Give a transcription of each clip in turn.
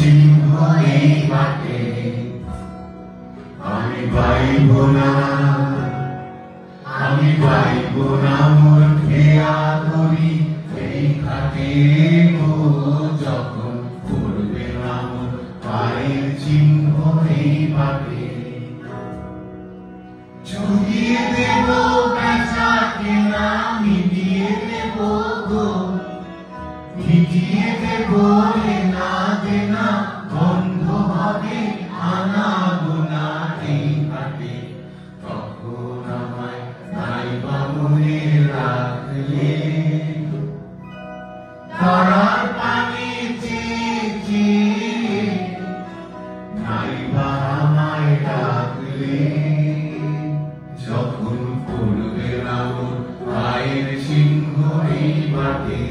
চিহ্ন এই মাঠে আমি পাইব না, আমি পাইব না মোর খেয়া করি এই ঘাটে গো, যখন পড়বে না মোর পায়ের চিহ্ন এই মাঠে। জুগিয়ে দেব বেচা কেনা, মিটিয়ে দেব গো, মিটিয়ে দেব না দেনা, বন্ধ হবে আনা গোনা এই হাটে। তখন আমায় নাইবা মনে রাখলে, তারার পানি চেয়ে নাইবা আমায় ডাকলে, যখন পড়বে না মোর পায়ের চিহ্ন এই মাঠে।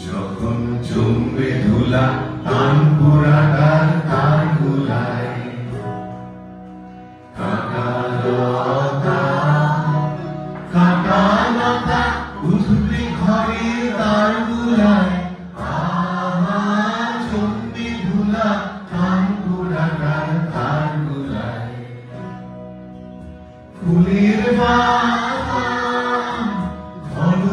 যখন জমবে ধুলা তান পোড়াটার তার গুলায়, কাটা লতা উঠবে ঘরে তার গুলায়, জমবে ধুলা তান পোড়াটার তার গুলায়। ফুলের বাগান ঘন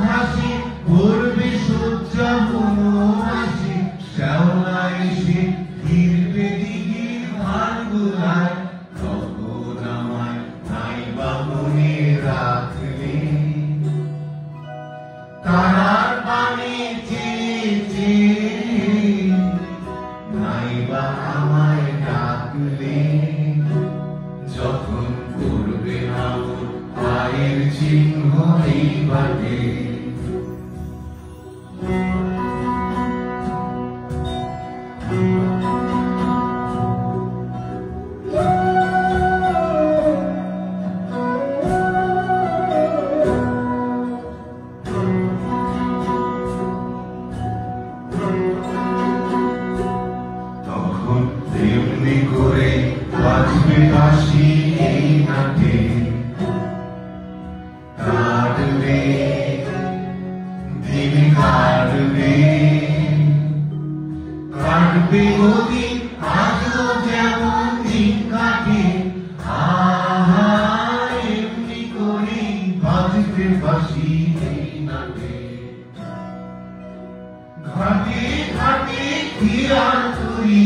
ঘাসে ভরবে সজ্জা বনবাসী, শ্যাওলা এসে ফিরবে দিঘির ধার গোলায়। তখন আমায় নাইবা মনে রাখলে, তারার পানি চেয়ে নাইবা আমায় ডাকলে, যখন পড়বে না মোর পায়ের চিহ্ন এই বাটে। তখন তেমনি করে বাজবে বাঁশি এই নাটে, কাটবে দিন কাটবে, কাটবে ওদিন আজও যেমন দিন কাটে। এমনি করে বাজবে বাঁশি এই নাটে। ঘাটে ঘাটে ফিরার তুই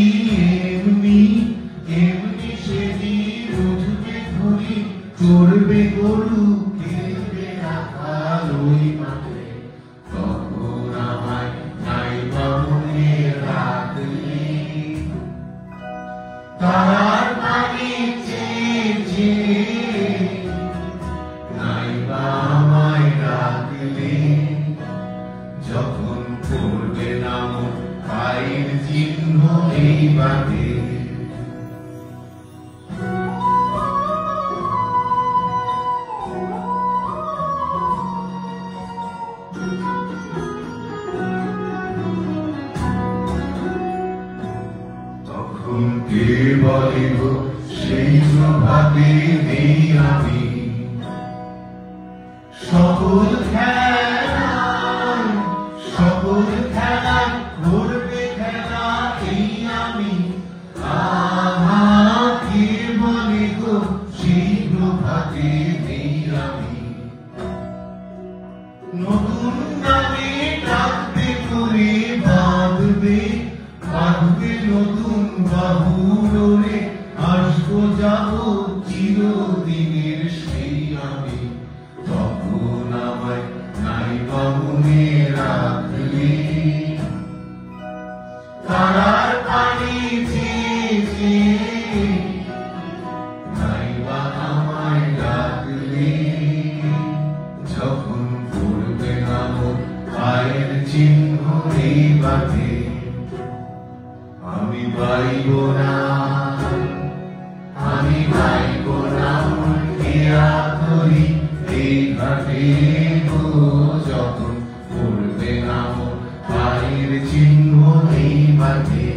এমনি এমনি সেদিন উঠবে ধরি, চড়বে গরু খেলবে রাখাল ওই মাঠে। তখন আমায় নাইবা মনে রাখলে, তারার পানি চেয়ে নাইবা আমায় ডাকলে, যখন পড়বে না মোর পায়ের চিহ্ন এই বাটে। তখন কে বলিব সেই প্রভাতে নেই আমি, সকল খেলায় করবে খেলা এই আমি। কে বলিব সেই প্রভাতে নেই আমি, নতুন নামে ডাকবে করে বাঁধবে নতুন বাহুরে, আসবো যাবো চিরদিনের সেই আমি। তখন আমায় নাইবা মনে রাখলে, তারার পানি চেয়ে নাইবা আমায় ডাকলে, যখন পড়বে না মোর পায়ের চিহ্ন এই বাটে। আমি পাইব না, আমি পাইব না মোর খেয়া করি এই ঘাটে গো, যখন পড়বে না মোর পায়ের চিহ্ন এই মাঠে।